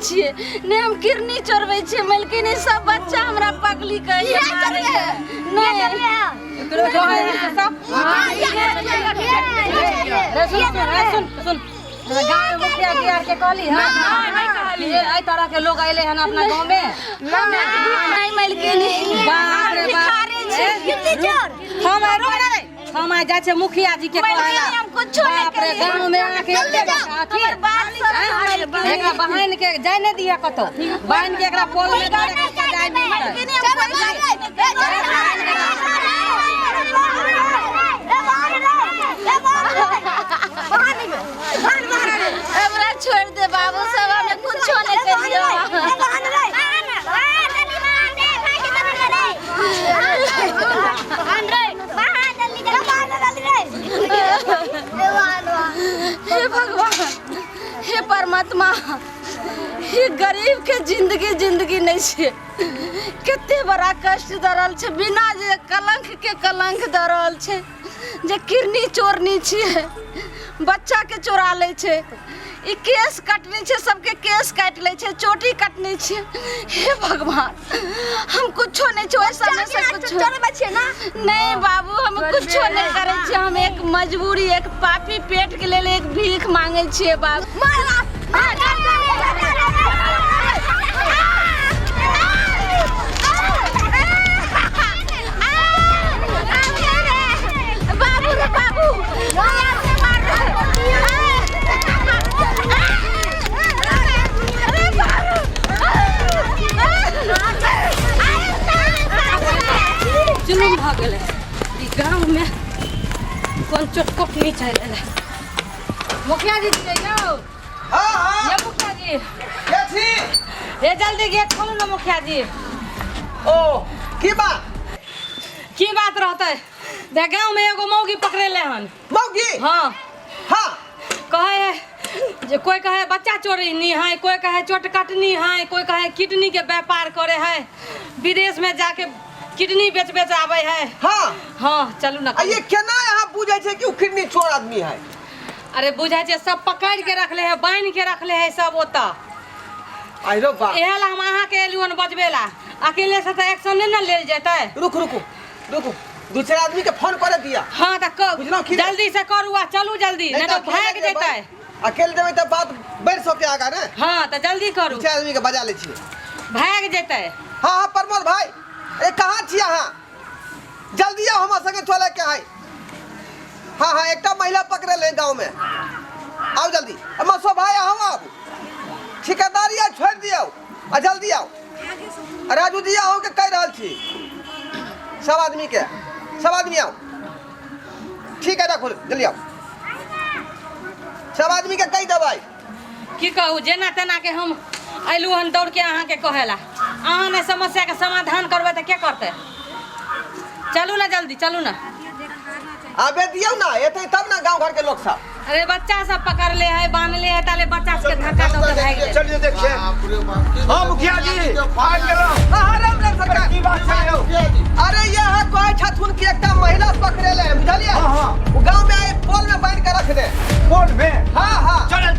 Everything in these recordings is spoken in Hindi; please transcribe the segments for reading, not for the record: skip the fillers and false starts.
छिए ने हम किरनी चोरबै छिए मलकिन सब बच्चा हमरा पगली के मारे सुन गाँव मुखिया जी आर के कहली है नहीं कहली ए तरह के लोग आइले हन अपना गांव में नहीं मलकिन बाप रे बाप हम आ जाए छे मुखिया जी के कहला हम कुछ नहीं बाप रे गांव में आके हमर बात एकरा बहन के जाय न दिया कतो बहन के एकरा पोल में डाले के जाय नहीं हमरा छोड़ दे बाबू सब हमें कुछ नहीं करियो हे भगवान हे परमात्मा ये गरीब के जिंदगी नहीं छे कितने बड़ा कष्ट दरल छे बिना जे कलंक के कलंक दरल छे जे किरनी चोरनी छे बच्चा के चोरा ले छे ई केस कटनी छे सबके केस काट ले छे चोटी कटनी छे हे भगवान हम कुछो नहीं छो समय से कुछ चोरबे छे ना नहीं बाबू हम कुछो नहीं करे छे हम एक मजबूरी एक पापी पेट के लेल एक भीख मांगे छे बाबू बाबू जुलूम भाग गए गाँव में कौन चोटकोट नहीं चले मुखिया जी जाओ ये मुखिया जी ये जल्दी गेट खोलो ना मुखिया जी ओ की बात रहता है दे गाँव में एगो मौगी पकड़े ले हन मौगी हाँ हाँ कहे जे कोई कहे बच्चा चोरी नहीं है कोई कहे चोट कटनी है कोई कहे किडनी के व्यापार करे है विदेश में जाके किडनी बेच आवे है हाँ हाँ चलू ना ये केना यहाँ बुझे छे कि किडनी चोर आदमी है अरे बुझाई छे सब पकड़ के रखले है बांध के रखले है सब ओता आइरो बा एहला हम अहाँ के एलुन बजबेला अकेले से तो एक्शन नहीं ना लेल जेतै रुको दूसरे आदमी के फोन कर दिया हाँ तो जल्दी से करू चलू जल्दी नहीं तो भाग जेतै अकेले देबै तो बात बढ़ सके आगा ने हाँ तो जल्दी करू दूसरे आदमी के बजा ले छिए भाग जेतै हाँ प्रमोद भाई ए कहाँ छी अहाँ जल्दी आओ हमरा संगे चले के है हाँ एकटा महिला पकड़े ले गांव में आओ जल्दी मसो भाई आओ आबू ठेकेदारी छोड़ दियो आ जल्दी आओ राजू जी आओ के कह रहल छी सब आदमी आओ ठीक है रखो जल्दी आओ सब आदमी के कह दबाई की कहू जेना तेना के हम अयलू हन दौड़ के अहाँ के कहेला अहाँ ने समस्या के समाधान करबे तो क्या करते चलू ना जल्दी चलू ना आबे दियो ना एते तब ना गांव घर के लोग सब अरे बच्चा सब पकड़ ले है बांध ले है ताले बच्चा के धक्का दो के भाग गए चलिए देखिए हां मुखिया जी फाड़ लेलो हां राम राम सरकार की बात है अरे यहां कोई छथुन की एकटा महिला पकड़े ले बुझलिए हां वो गांव में आए पोल में बांध के रख दे पोल में हां चल लोग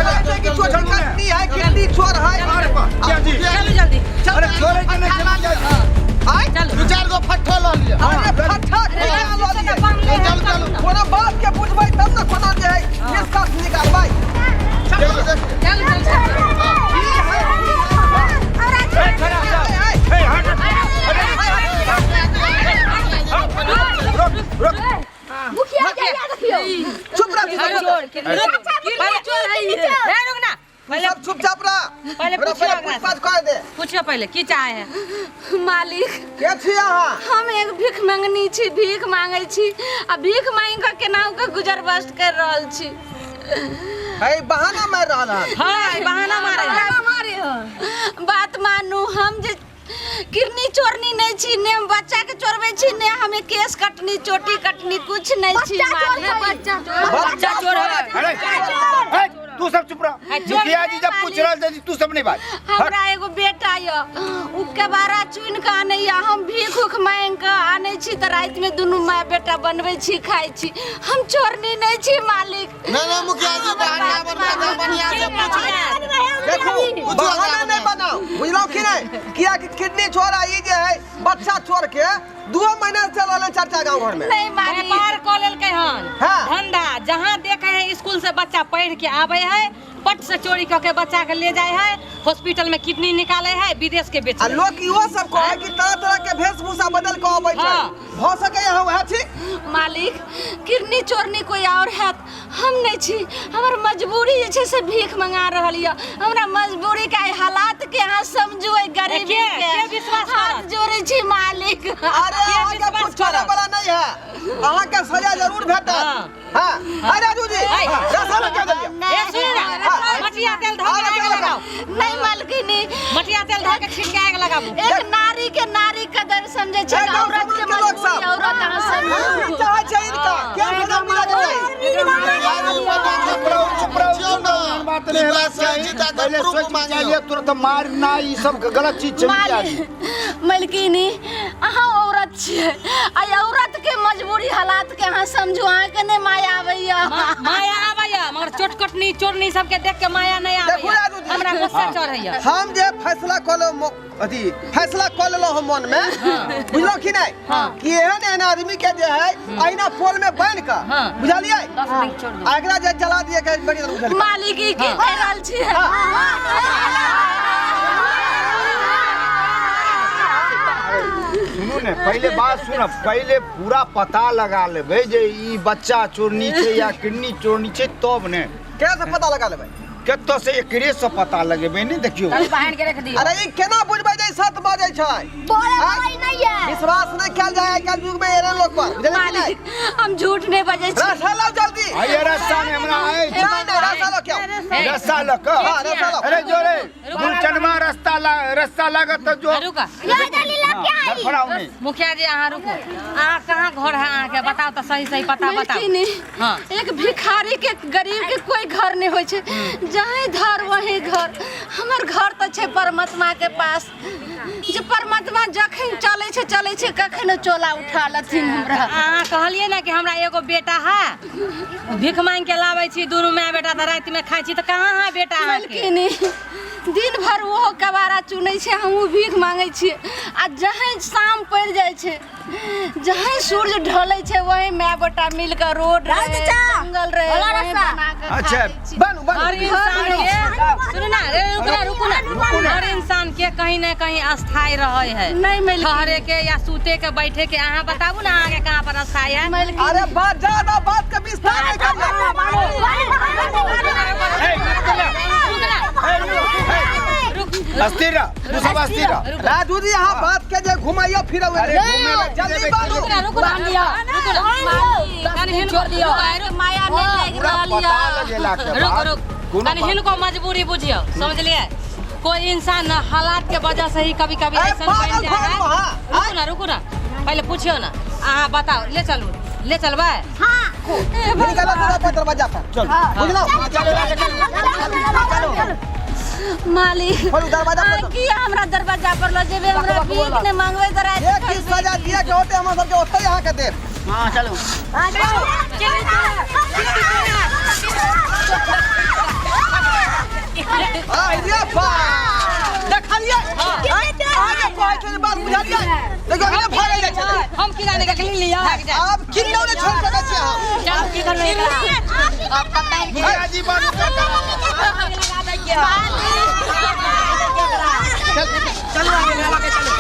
कहते कि चोर कटनी है किडनी चोर है मुखिया जी चलो जल्दी अरे चोरे के नहीं चल आए चलो दो चार गो फट्ठो ल लिया अरे फट्ठा ले चल कोनो बात के बुझबै तब ना कोनो जे है निष्कर्ष निकालबै चल मुखिया जी चुप रह पहले चुपचाप रह पहले पूछियो पहले की चाहे है मालिक के छी अहाँ हम एक भीख मांगनी छी भीख मांगे छी आ भीख मांग के केनाउ के गुजर बसर कर रहल छी है बहाना मार रहल है हां बहाना मारे बात मानू हम जे किरनी चोरनी नहीं छी ने बच्चा के चोरबे छी ने हमें केस कटनी चोटी कटनी कुछ नहीं छी बच्चा चोर है तू सब चुप रह मुखिया जी जब पूछ रहल छी तू सब नहीं बात हमरा एगो बेटा य उ के बारा चुन के आने या हम भीख उख मांग के आने छी त रात में दुनु माय बेटा बनबै छी खाइ छी हम चोरनी नहीं छी मालिक ना मुखिया जी बहाना बनवा बढ़िया से पूछ देखो बहाना नहीं बनाओ, बुझलो कि नहीं? किया कि किडनी चोरा ई जे है बच्चा चोर के 2 महीना से चल रहले चर्चा गांव घर में। नहीं मारी व्यापार कऽ लेलकै हन हाँ। धंधा, जहाँ देखे है स्कूल से बच्चा पढ़ के आवे है, पट से चोरी करके बच्चा के ले जाए है, हॉस्पिटल में किडनी निकाले है, विदेश के बेचे। लोग इहो सब कहे कि तरह-तरह के वेशभूषा बदल के आबै छै। हाँ। भ सके यहाँ वह छी। मालिक किडनी चोरनी कोई और है हम नहीं छी, हमर मजबूरी जे छै से भीख मंगा रहल या। हमरा मजबूरी के हालात के अहाँ समझू, गरीब के विश्वास हाथ करत? जोड़े छी मालिक। अरे आगे कुछ करे वाला नहीं है, अहाँ के सजा जरूर भेटत। हां अरे राजू जी रसा में क्या दिया? ए सुन ना, मटिया तेल धो के आग लगाओ। नहीं मालकिनी, मटिया तेल धो के छिड़के आग लगाबू। एक नारी के नारी कदर समझे छै, एकदम औरत के समझ के लोग मजबूरी सब। औरत अहाँ समझू। चाहे छै इनका क्या भजन मिला के तुरंत मारना ई सब गलत चीज छै। मलकिनी अहाँ औरत छियै, आ औरत के मजबूरी हालात के अहाँ समझू। अहाँ के नहीं माया आबैया। माया आबैया, मगर चोटकटनी चोरनी सबके देख के माया नहीं देखू आबैया, राजू जी। हमरा गुस्सा चढ़ैया। हम जे फैसला कलो अथी फैसला कर लेलो हम मन में, बुझलो कि नहीं? कि एहन एहन आदमी के जे है आईना पोल में बांध के, बुझलिए? 10 दिन छोड़ दो। आगरा जे जला दिए के बड़ी बुझल। मालिकी के कह रहल छियै। सुनू ने, पहले बात सुन, पहले पूरा पता लगा लेबै जे ई बच्चा चोरनी छै या किडनी चोरनी छै, तब ने कैसे पता लगा लेबै? कत्तो से एकरे से पता लगेबै ने। देखियो बहन के रख दियो। अरे ई केना बुझबै जे 7 बजे छै? विश्वास नहीं कल जाए कल युग में एहन लोग पर, बुझलिए कि नहीं? मालिक हम झूठ नहीं बजै छी। रसा लो जल्दी। आइए रास्ता में हमरा आए नहीं नहीं रसा लो क्यों? रास्ता लक। हाँ, रास्ता लो। अरे जोरे गुलचनवा रास्ता लागत तो जो रुका खड़ा होने। मुखिया जी अहाँ रुको, अहाँ कहाँ घर है अहाँ के बताओ तो सही सही पता बताओ। मलकिनी हाँ। एक भिखारी के गरीब के कोई घर नहीं होय छै, जहाँ धर वहीं घर। हमर घर तो छै परमात्मा के पास, जे परमात्मा जखन चले छै कखनो चोला उठा लथिन हमरा। अहाँ कहलिए ना कि हमरा एगो बेटा है, भीख मांग के लाबै छी, दुनू माय बेटा तो रात में खाई छी, तो कहाँ है बेटा अहाँ के? मलकिनी दिन भर वो कबारा चुनै छै, हमहूँ भीख मांगै छियै। आ जहाँ शाम पड़ि जाइ छै, जहाँ सूर्य ढलै छै, वही माय बेटा मिल के रोड जंगल रहे वहीं बना के अच्छा, खाइ छी। बनू हर बनू। इंसान के सुन ना, रुकू ना, हर इंसान के कहीं न कहीं अस्थाई रहे है, नहीं मलकिनी। ठहरे के या सूते के बैठे के। अहाँ बताबू ना अहाँ के कहाँ पर अस्थाई है? मलकिनी अरे बात ज्यादा बात का विस्तार नहीं करना। अस्थिर रह, तू सब अस्थिर रह। राजू जी यहाँ बात के जे घुमाइयो फिरो जल्दी बात रुक ना, रुक ना, तनी हिनको माया नहीं पूरा लग पता रहल लगेला के रुक बाद रुक, कोनो तनी हिनको मजबूरी बुझियो, समझलिए? कोई इंसान हालात के वजह से ही कभी कभी अरे ऐसा पागल बन जाए भगवान, है। रुकू ना, पहले पूछियो ना। अहाँ बताओ, ले चलबै? निकलो दरवाजा पर चल, बुझलो? मालिक खोलू दरवाजा पर। की हमरा दरवाजा पर ल जेबे, हमरा भीख ने मांगबे त रात एक की सजा दिए के होते हम सबके ओते यहाँ के देब। हां चलो। आइडिया बा देखलिए आगे कोई के बात बुझलिए, देखो अगले भाग जाए चले। हम की जाने का के लिया आप किन्नौ ने छोड़ सके छी हम। चल की करने का अब पता है मुखिया जी बात करता। चलो आगे लगा के चलो।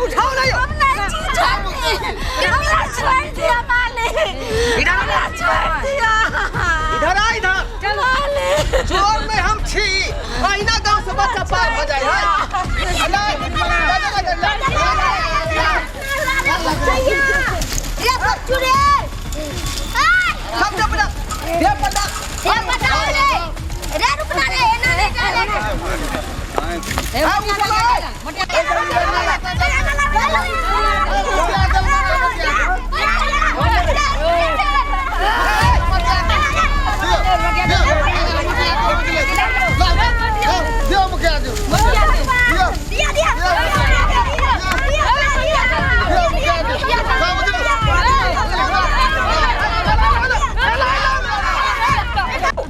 उठाओ नहीं छोड़ दिया मालिक, छोड़ दिया। इधर आ इधर। चोर में हम छी, महीना गांव से बच्चा पार हो जाए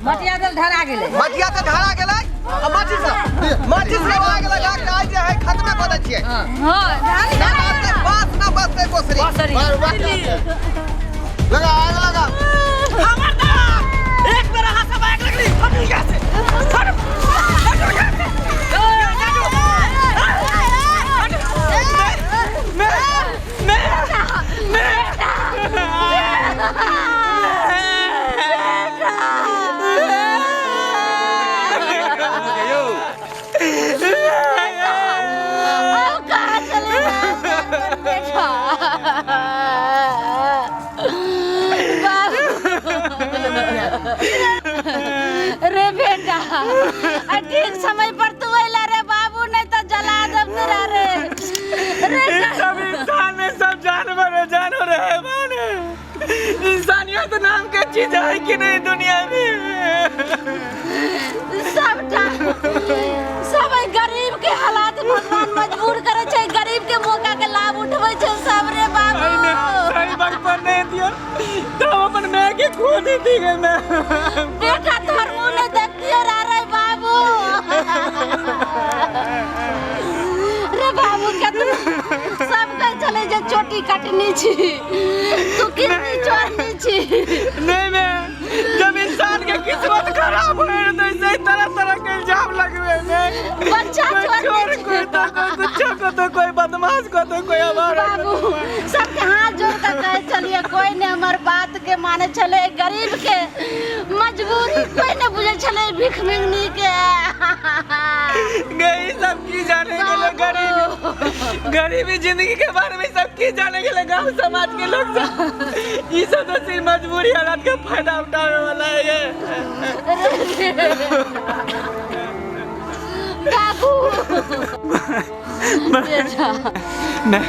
मटिया दल धरा गेले मटिया तो धरा गेलै आ माचिस से आग लगा के आज जे है खत्म कर दै छियै हां बात ना बसते कोसरी लगा आग लगा खबरदार एक बेर अहाँ सब आग लगली फटी गया से रे बेटा ठीक समय पर तू अइला रे बाबू, नहीं तो जला देब तेरा रे। सब इंसान में सब जानवर है, जानवर है माने इंसानियत नाम के चीज है कि नहीं दुनिया में। सब गरीब के हालात भगवान मजबूर करे छै, गरीब के मौका के लाभ उठबै छै सब रे बाबू। सही वक्त पर नहीं दिया तो अपन मैं के खो देती है मैं। बेटा तोहर मुंह नहीं देखतियो रे बाबू। रे बाबू केतना सब कह चले जे चोटी काटनी छी, तू कितनी चोरनी छी। नहीं मैं जब इंसान के किस्मत खराब होए तो ऐसे तरह तरह के इल्जाम लगवे में। बच्चा चोर को तो कोई गुच्छा को तो कोई बदमाश को तो कोई हमारा बाबू सबके हाथ जोड़ कर कहे चलिए, कोई ने हमार बात के माने चले, गरीब के मजबूरी कोई ने बुझे चले, भीख मंगनी के। गई सब की जाने के लिए गरीबी जिंदगी के बारे में सब की जाने के लिए गांव समाज के लोग सब ये सब तो सिर्फ मजबूरी हालात का फायदा उठाने वाला है ये। बाबू बेटा मैं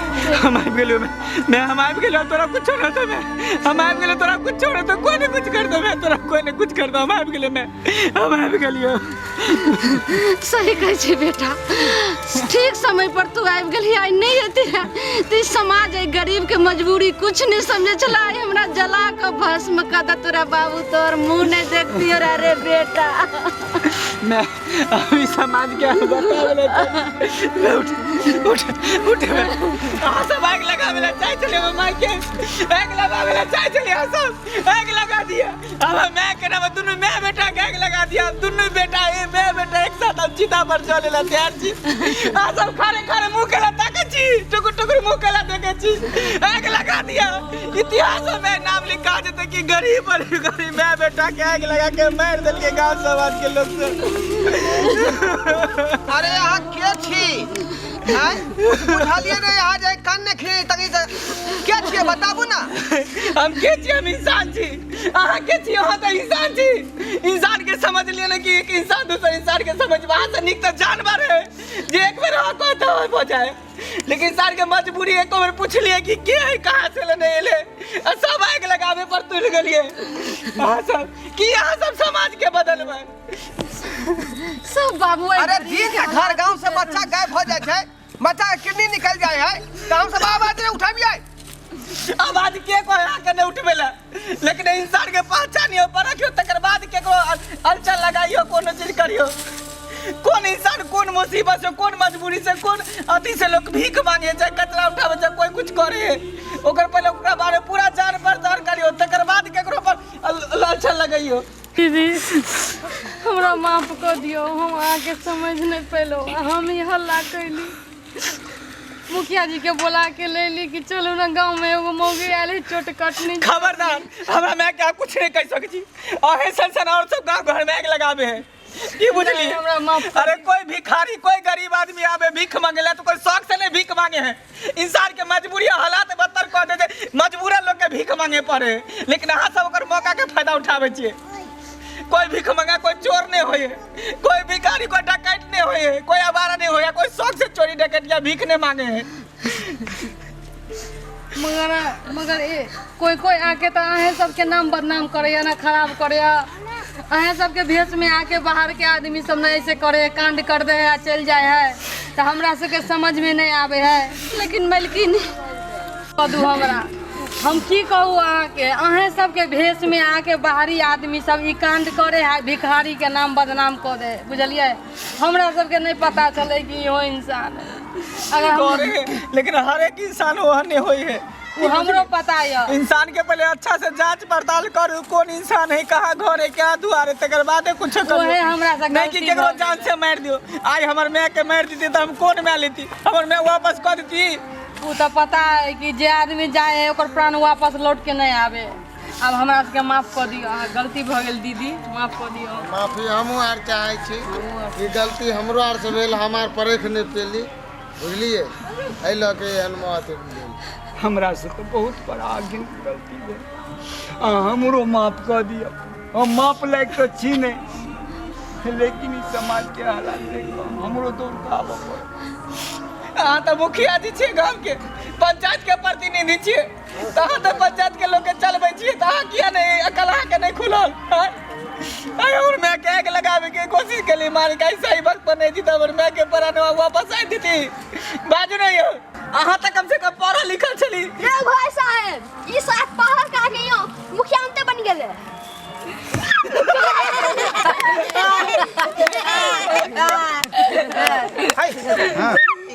हम आबि गेलियो मैं हम आबि गेलियो तोरा कुछ ना तो मैं हम आबि गेलियो तोरा कुछ ना तो कोई ने कुछ कर दो मैं तोरा कोई ने कुछ कर दो हम आबि गेलियो मैं हम आबि गेलियो। सही कहे छी बेटा, ठीक समय पर तू आबि गेली, आई नहीं होती है तो समाज है गरीब के मजबूरी कुछ नहीं समझे चला, आई हमरा जला के भस्म कर दे तोरा बाबू, तोर मुंह नहीं देखती रे बेटा। मैं अभी समाज के बतावले उठ उठ उठ आ सब आग लगावेला चाय चले मार के आग लगावेला चाय चले आ सब आग लगा दिया। अब मैं के नाम दोनों मैं बेटा के आग लगा दिया, दोनों बेटा ये मैं बेटा एक साथ अब चिता पर चलेला तैयार छी। आ सब खारे खारे मुंह केला ताके छी, टुकुर टुकुर मुंह केला देखे छी, आग लगा दिया। इतिहास में नाम लिखा जेते कि गरीब और गरीब मैं बेटा के आग लगा के मार देल के गांव समाज के लोग से। अरे यहाँ के छी बुझलिए ने, यहाँ जाए कान ने खिले तंगी से क्या छिए बताबू ना। हम के छी, हम इंसान छी, अहाँ के छी, अहाँ तो इंसान छी। इंसान के समझ लिए ना कि एक इंसान दूसरे इंसान के समझ, वहाँ से निक तो जानवर है जे एक बार अहाँ कहता हो जाए, लेकिन इंसान के मजबूरी एक बार पूछ लिए कि के है कहाँ से लेने ले सब आग लगावे पर तुल गलिए। अहाँ सब कि अहाँ सब समाज के बदल में सब बाबू अरे दिन के घर गांव से बच्चा गायब हो जाए है, बच्चा के किडनी निकल जाए है, गांव से आवाज नहीं उठाबिए। आवाज के को आके नहीं उठबेला, लेकिन इंसान के पहचानियो परखियो तकर बाद के को अलचल लगाइयो, कोनो चीज करियो। कौन इंसान कौन मुसीबत से कौन मजबूरी से कौन अति से लोग भीख मांगे चाहे कचरा उठावे चाहे कोई कुछ करे, ओकर पहले ओकरा बारे पूरा जान पहचान करियो तकर बाद केकरो पर अलचल लगाइयो। दीदी हमरा माफ कर दियो, हम आके समझ नहीं पैलो, हम ही हल्ला कैली, मुखिया जी के बोला के ले ली कि चलो ना गांव में एगो मौगी आले चोट कटनी। खबरदार हमरा मैं क्या कुछ नहीं कह सक छी, अहे सन और सब गांव घर में आग लगावे है की बुझली। हमरा माफ अरे कोई भिखारी कोई गरीब आदमी आवे भीख मांगेला तो कोई शौक से नहीं भीख मांगे हैं, इंसान के मजबूरी हालात बदतर कर दे दे मजबूर लोग के भीख मांगे पड़े, लेकिन अहाँ सब ओकर मौका के फायदा उठावे छिए। कोई भीख मांगा कोई चोर नहीं होए, कोई भिखारी कोई डकैत नहीं होए, कोई आवारा नहीं होया, कोई शौक से चोरी डकैत या भीख नहीं मांगे हैं। मगर ए कोई आके तो अहे सबके नाम बदनाम करे ना खराब करे, अहे सबके भेष में आके बाहर के आदमी सब नहीं ऐसे करे कांड कर दे है चल जाए है, तो हमरा सबके समझ में नहीं आवे है। लेकिन मलकिन कदू हमरा हम की कहू अहाँके, अहें सबके भेष में आके बाहरी आदमी सब ई कांड करे है, भिखारी के नाम बदनाम कर दे, बुझलिए। हमरा सबके नहीं पता चले कि इहो इंसान है। अगर हम लेकिन हर एक इंसान ओहने होई है, वो हमरो पता है। इंसान के पहले अच्छा से जांच पड़ताल करू कौन इंसान है, कहाँ घर है, क्या दुआर है, तकर बादे कुछ करू। ओहे हमरा से नहीं कि गलती केकरो भऽ जान से मार दियो। आज हमर माय के मार देती तो हम कौन मार लेती, हमर माय वापस कर देती। वो तो पता है कि जे आदमी जाए है ओकर प्राण वापस लौट के नहीं आवे। अब हमरा सबके माफ कर दियो, अहाँ गलती भऽ गेल दीदी, माफ कर दियो। माफी हमहूँ आर चाहै छी कि गलती हमरो आर से भेल, हम आर परख नहीं पेली, बुझलिए। एहि लऽ के अथी भेल। हमरा से तो बहुत बड़ा गलती है, हमरो माफ कर दियो। हम माफ लायक तो छी नहीं, लेकिन इस समाज के हालात देख हमरो दूर का आबऽ पड़े। अहाँ तो मुखिया जी छियै, गाँव के पंचायत के प्रतिनिधि छियै, तहाँ तो पंचायत के लोग के चलबै छियै, तहाँ किया नहीं अकल अहाँके नहीं खुलल। और मैं के लगावे के कोशिश केली, मार के सही वक्त पर नहीं जीता, और मैं के पराने वापस आई थी। बाजू नहीं हो, अहाँ तो कम से कम पढ़ल लिखल छली। रे भाई साहब, ई साथ पढ़ल का गइयो, मुखिया अंत बन गेले।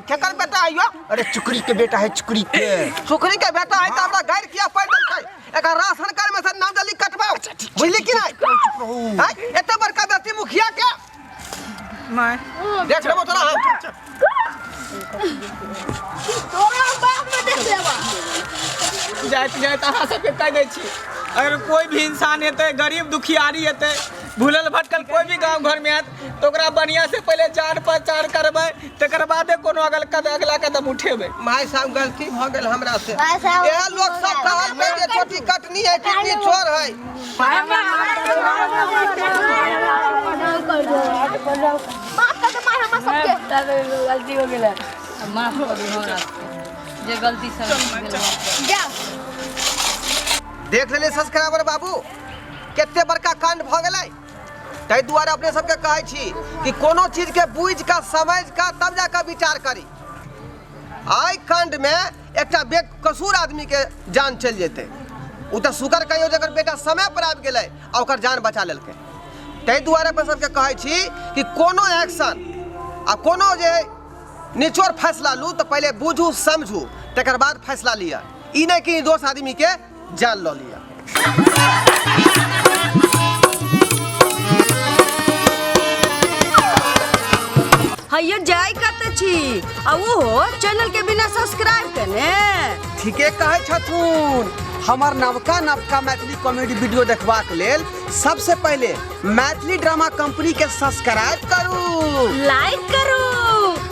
केकर बेटा है यो? अरे चुकरी के बेटा है, चुकरी के। सुखरी के बेटा है तो हमरा गैर किया पड़ देलकै। एकर राशन कार्ड में से नाम जल्दी कटवाओ, बुझली कि नहीं? हैं? एते बड़का व्यक्ति मुखिया के मैं देख लेबो तोरा हम। तोरा बाप में देख लेबा। जाइत अहाँ सबके कह दै छी, अगर कोई भी इंसान हेतै, गरीब दुखियारी हेतै, भूलल भटकल कोई भी गांव घर में आत, तो ओकरा बढ़िया से पहले जान पहचान करबै, तकर बादे कोनो अगला कदम उठेबै। माय साहब गलती भ गेल हमरा से। भाई साहब, यह लोग सब कहल में जे छोटी कटनी है, कितनी छोर है। माफ कर दे माय हमरा सबके। गलती हो गेलै, माफ कर दियो हमरा सबके, जे गलती सब हो गेलै। जा देख लेले सब्सक्राइबर बाबू, केते बड़का कांड भ गेलै। ताहि दुआरे अपने सबके कहै छी कि कोनो चीज के बुझ का समझ का तब जाकर विचार करी। आई कांड में एकटा बेकसूर आदमी के जान चल जेते, उ तो शुक्र कहियो जकर बेटा समय पर आबि गेलै आ ओकर जान बचा लेलकै। ताहि दुआरे अपने सबके कहै छी कि कोनो एक्शन आ कोनो जे निचोड़ फैसला लू तो पहले बुझू समझू, तकर बाद फैसला लिया। ई नहीं कि दोस्त आदमी के जान लो लिया। हइयो जाय कत छी आ वो चैनल के बिना सब्सक्राइब कने। ठीके कहे छथुन। हमार नवका मैथिली कॉमेडी वीडियो देखबाक लेल सबसे पहले मैथिली ड्रामा कंपनी के सब्सक्राइब करू, लाइक करू